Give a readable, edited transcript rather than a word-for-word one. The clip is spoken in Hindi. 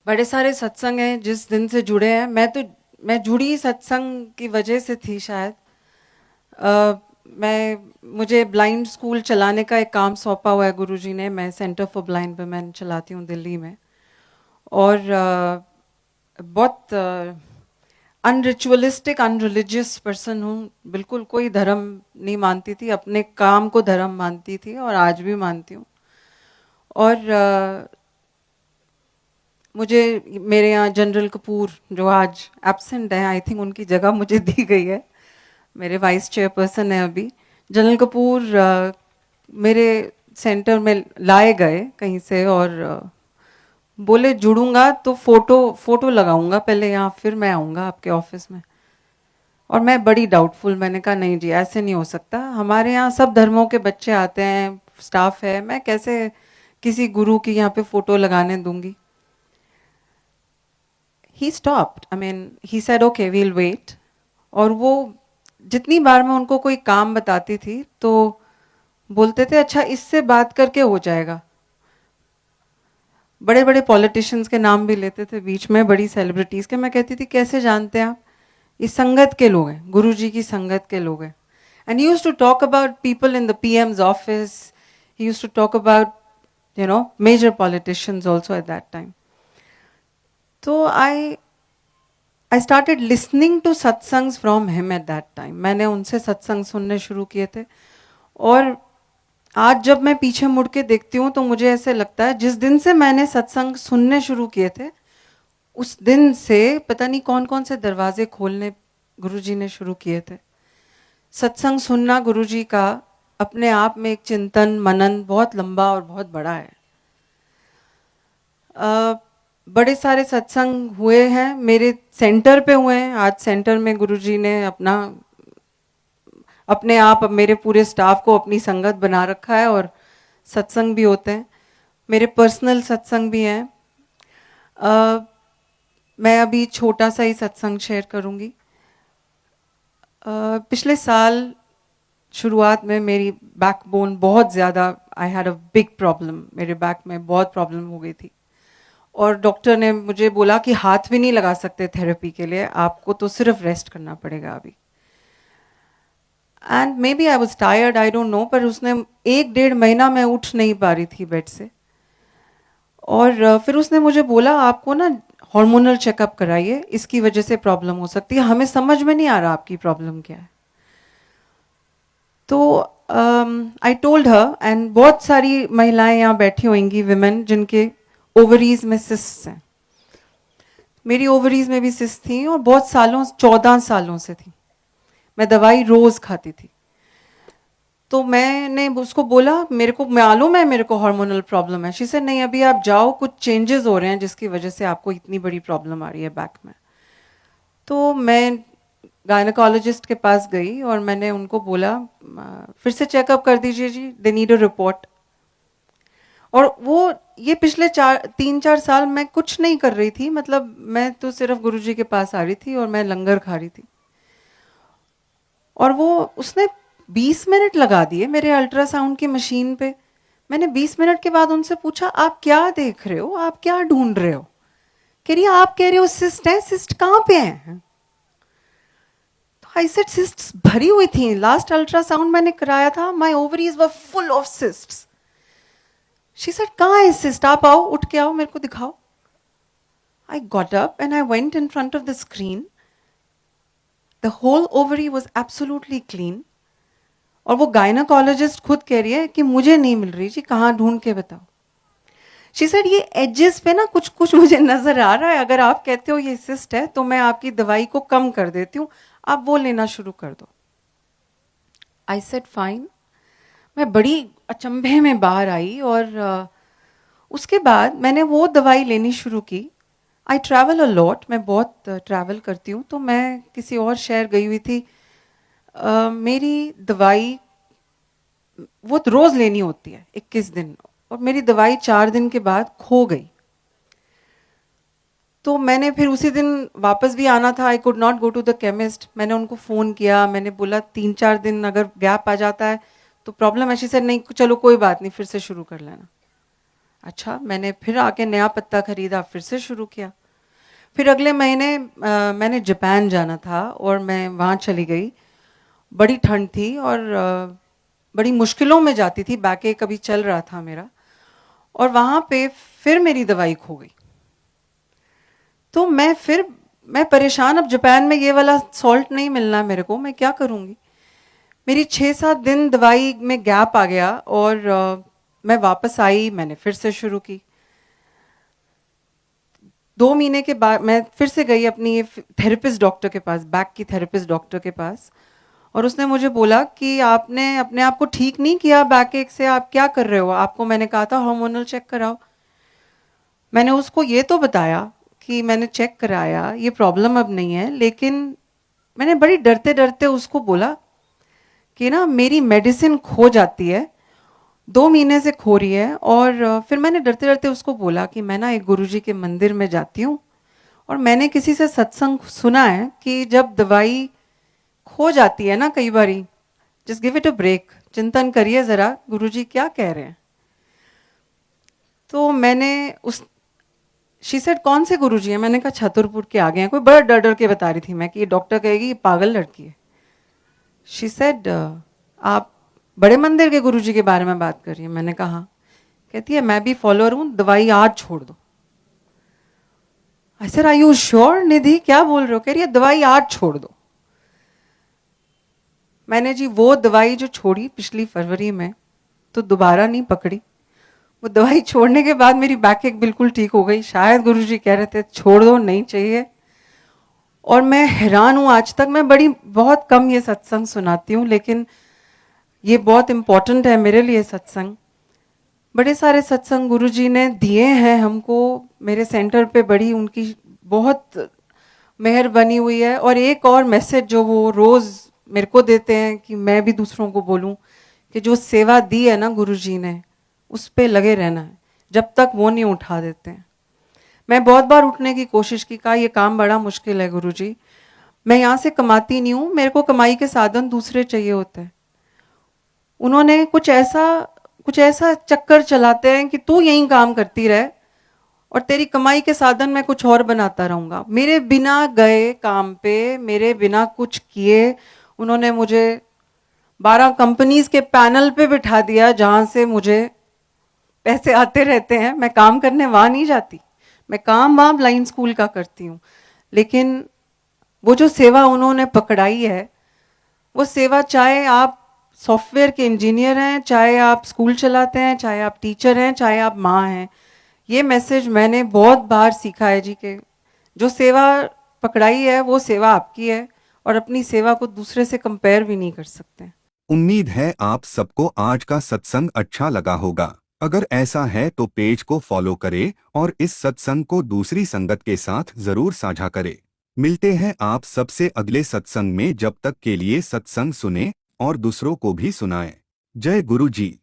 बड़े सारे सत्संग हैं जिस दिन से जुड़े हैं। मैं जुड़ी सत्संग की वजह से थी शायद। मुझे ब्लाइंड स्कूल चलाने का एक काम सौंपा हुआ है गुरुजी ने। मैं सेंटर फॉर ब्लाइंड वुमेन चलाती हूँ दिल्ली में। और बहुत अनरिचुअलिस्टिक अनरिलीजियस पर्सन हूँ। बिल्कुल कोई धर्म नहीं मानती थी, अपने काम को धर्म मानती थी और आज भी मानती हूँ। और मुझे मेरे यहाँ जनरल कपूर जो आज एब्सेंट है, आई थिंक उनकी जगह मुझे दी गई है। मेरे वाइस चेयरपर्सन है अभी। जनरल कपूर मेरे सेंटर में लाए गए कहीं से और बोले जुड़ूंगा तो फोटो फोटो लगाऊंगा पहले यहाँ, फिर मैं आऊँगा आपके ऑफिस में। और मैं बड़ी डाउटफुल, मैंने कहा नहीं जी ऐसे नहीं हो सकता, हमारे यहाँ सब धर्मों के बच्चे आते हैं, स्टाफ है, मैं कैसे किसी गुरु की यहाँ पे फोटो लगाने दूंगी। He stopped, I mean he said okay we'll wait. और वो जितनी बार मैं उनको कोई काम बताती थी तो बोलते थे अच्छा इससे बात करके हो जाएगा। बड़े बड़े पॉलिटिशियंस के नाम भी लेते थे बीच में, बड़ी सेलिब्रिटीज के। मैं कहती थी कैसे जानते हैं आप? ये संगत के लोग हैं, गुरु जी की संगत के लोग हैं। And he used to talk about people in the PM's office, he used to talk about major politicians also at that time. तो I started listening to satsangs from him at that time. मैंने उनसे सत्संग सुनने शुरू किए थे। और आज जब मैं पीछे मुड़ के देखती हूँ तो मुझे ऐसे लगता है जिस दिन से मैंने सत्संग सुनने शुरू किए थे उस दिन से पता नहीं कौन कौन से दरवाजे खोलने गुरुजी ने शुरू किए थे। सत्संग सुनना गुरुजी का अपने आप में एक चिंतन मनन बहुत लंबा और बहुत बड़ा है। बड़े सारे सत्संग हुए हैं, मेरे सेंटर पे हुए हैं। आज सेंटर में गुरुजी ने अपने आप मेरे पूरे स्टाफ को अपनी संगत बना रखा है और सत्संग भी होते हैं, मेरे पर्सनल सत्संग भी हैं। मैं अभी छोटा सा ही सत्संग शेयर करूंगी। पिछले साल शुरुआत में मेरी बैकबोन बहुत ज़्यादा, I had a big problem, मेरे बैक में बहुत प्रॉब्लम हो गई थी। और डॉक्टर ने मुझे बोला कि हाथ भी नहीं लगा सकते थेरेपी के लिए, आपको तो सिर्फ रेस्ट करना पड़ेगा अभी। And maybe I was tired, I don't know, पर उसने 1-1.5 महीना मैं उठ नहीं पा रही थी बेड से। और फिर उसने मुझे बोला आपको ना हार्मोनल चेकअप कराइए, इसकी वजह से प्रॉब्लम हो सकती है, हमें समझ में नहीं आ रहा आपकी प्रॉब्लम क्या है। तो आई टोल्ड हर, एंड बहुत सारी महिलाएं यहाँ बैठी होंगी, विमेन, जिनके ओवरीज में सिस्ट हैं। मेरी ओवरीज में भी सिस्ट थी और बहुत सालों, 14 सालों से थी। मैं दवाई रोज खाती थी। तो मैंने उसको बोला मेरे को मालूम है मेरे को हार्मोनल प्रॉब्लम है। शी सेड नहीं अभी आप जाओ, कुछ चेंजेस हो रहे हैं जिसकी वजह से आपको इतनी बड़ी प्रॉब्लम आ रही है बैक में। तो मैं गायनेकोलॉजिस्ट के पास गई और मैंने उनको बोला फिर से चेकअप कर दीजिए जी, दे नीड अ रिपोर्ट। और वो ये पिछले 3-4 साल मैं कुछ नहीं कर रही थी, मतलब मैं तो सिर्फ गुरुजी के पास आ रही थी और मैं लंगर खा रही थी। और वो उसने 20 मिनट लगा दिए मेरे अल्ट्रासाउंड की मशीन पे। मैंने 20 मिनट के बाद उनसे पूछा आप क्या देख रहे हो, आप क्या ढूंढ रहे हो? कह रही आप कह रहे हो सिस्ट है, सिस्ट कहाँ पे है? तो आई सेड सिस्ट्स भरी हुई थी, लास्ट अल्ट्रासाउंड मैंने कराया था, my ovaries were full of cysts. She said कहाँ है सिस्ट, आप आओ, उठ के आओ, मेरे को दिखाओ। I got up and I went in front of the screen. The whole ovary was absolutely clean. और वो गायनेकोलॉजिस्ट खुद कह रही है कि मुझे नहीं मिल रही जी, कहाँ ढूंढ के बताओ। शी सेड ये एजेस पे ना कुछ कुछ मुझे नजर आ रहा है, अगर आप कहते हो ये सिस्ट है तो मैं आपकी दवाई को कम कर देती हूँ, आप वो लेना शुरू कर दो। I said fine. मैं बड़ी अचंभे में बाहर आई और उसके बाद मैंने वो दवाई लेनी शुरू की। आई ट्रैवल अ लॉट, मैं बहुत ट्रैवल करती हूँ, तो मैं किसी और शहर गई हुई थी। मेरी दवाई वो रोज लेनी होती है 21 दिन, और मेरी दवाई 4 दिन के बाद खो गई। तो मैंने फिर उसी दिन वापस भी आना था, I could not go to the chemist. मैंने उनको फ़ोन किया, मैंने बोला 3-4 दिन अगर गैप आ जाता है तो प्रॉब्लम है। शी सेड नहीं चलो कोई बात नहीं, फिर से शुरू कर लेना। अच्छा, मैंने फिर आके नया पत्ता खरीदा, फिर से शुरू किया। फिर अगले महीने मैंने जापान जाना था और मैं वहाँ चली गई। बड़ी ठंड थी और बड़ी मुश्किलों में जाती थी, बैक अभी चल रहा था मेरा, और वहाँ पे फिर मेरी दवाई खो गई। तो मैं परेशान, अब जापान में ये वाला सॉल्ट नहीं मिलना मेरे को, मैं क्या करूँगी। मेरी 6-7 दिन दवाई में गैप आ गया और मैं वापस आई, मैंने फिर से शुरू की। 2 महीने के बाद मैं फिर से गई अपनी ये थेरेपिस्ट डॉक्टर के पास, बैक की थेरेपिस्ट डॉक्टर के पास, और उसने मुझे बोला कि आपने अपने आप को ठीक नहीं किया बैक एक से, आप क्या कर रहे हो, आपको मैंने कहा था हार्मोनल चेक कराओ। मैंने उसको ये तो बताया कि मैंने चेक कराया, ये प्रॉब्लम अब नहीं है, लेकिन मैंने बड़ी डरते डरते उसको बोला कि ना मेरी मेडिसिन खो जाती है, 2 महीने से खो रही है। और फिर मैंने डरते डरते उसको बोला कि मैं ना एक गुरुजी के मंदिर में जाती हूँ और मैंने किसी से सत्संग सुना है कि जब दवाई खो जाती है ना कई बारी, just give it a break, चिंतन करिए जरा गुरुजी क्या कह रहे हैं। तो मैंने उस शी सेड कौन से गुरुजी हैं, मैंने कहा छतरपुर के आगे हैं, कोई बड़ा डर डर के बता रही थी मैं कि ये डॉक्टर कहेगी ये पागल लड़की है। शी सेड आप बड़े मंदिर के गुरुजी के बारे में बात कर रही हैं, मैंने कहा हाँ। कहती है मैं भी फॉलोअर हूं, दवाई आज छोड़ दो। I said are you sure Nidhi, क्या बोल रहे हो। कह रही है दवाई आज छोड़ दो। मैंने जी वो दवाई जो छोड़ी पिछली फरवरी में, तो दोबारा नहीं पकड़ी। वो दवाई छोड़ने के बाद मेरी बैक एक बिल्कुल ठीक हो गई, शायद गुरुजी कह रहे थे छोड़ दो, नहीं चाहिए। और मैं हैरान हूं, आज तक मैं बहुत कम ये सत्संग सुनाती हूँ, लेकिन ये बहुत इंपॉर्टेंट है मेरे लिए सत्संग। बड़े सारे सत्संग गुरुजी ने दिए हैं हमको, मेरे सेंटर पे बड़ी उनकी बहुत मेहर बनी हुई है। और एक और मैसेज जो वो रोज मेरे को देते हैं कि मैं भी दूसरों को बोलूं कि जो सेवा दी है ना गुरुजी ने, उस पे लगे रहना है जब तक वो नहीं उठा देते हैं। मैं बहुत बार उठने की कोशिश की, कहा ये काम बड़ा मुश्किल है गुरुजी, मैं यहाँ से कमाती नहीं हूँ, मेरे को कमाई के साधन दूसरे चाहिए होते हैं। उन्होंने कुछ ऐसा चक्कर चलाते हैं कि तू यहीं काम करती रहे और तेरी कमाई के साधन मैं कुछ और बनाता रहूंगा। मेरे बिना गए काम पे, मेरे बिना कुछ किए उन्होंने मुझे 12 कंपनीज के पैनल पे बिठा दिया, जहां से मुझे पैसे आते रहते हैं। मैं काम करने वहां नहीं जाती, मैं काम वहां ब्लाइंड स्कूल का करती हूँ, लेकिन वो जो सेवा उन्होंने पकड़ाई है, वो सेवा, चाहे आप सॉफ्टवेयर के इंजीनियर हैं, चाहे आप स्कूल चलाते हैं, चाहे आप टीचर हैं, चाहे आप माँ हैं, ये मैसेज मैंने बहुत बार सीखा है जी के जो सेवा पकड़ाई है वो सेवा आपकी है, और अपनी सेवा को दूसरे से कंपेयर भी नहीं कर सकते। उम्मीद है आप सबको आज का सत्संग अच्छा लगा होगा। अगर ऐसा है तो पेज को फॉलो करें और इस सत्संग को दूसरी संगत के साथ जरूर साझा करें। मिलते हैं आप सबसे अगले सत्संग में, जब तक के लिए सत्संग सुने और दूसरों को भी सुनाएं। जय गुरु जी।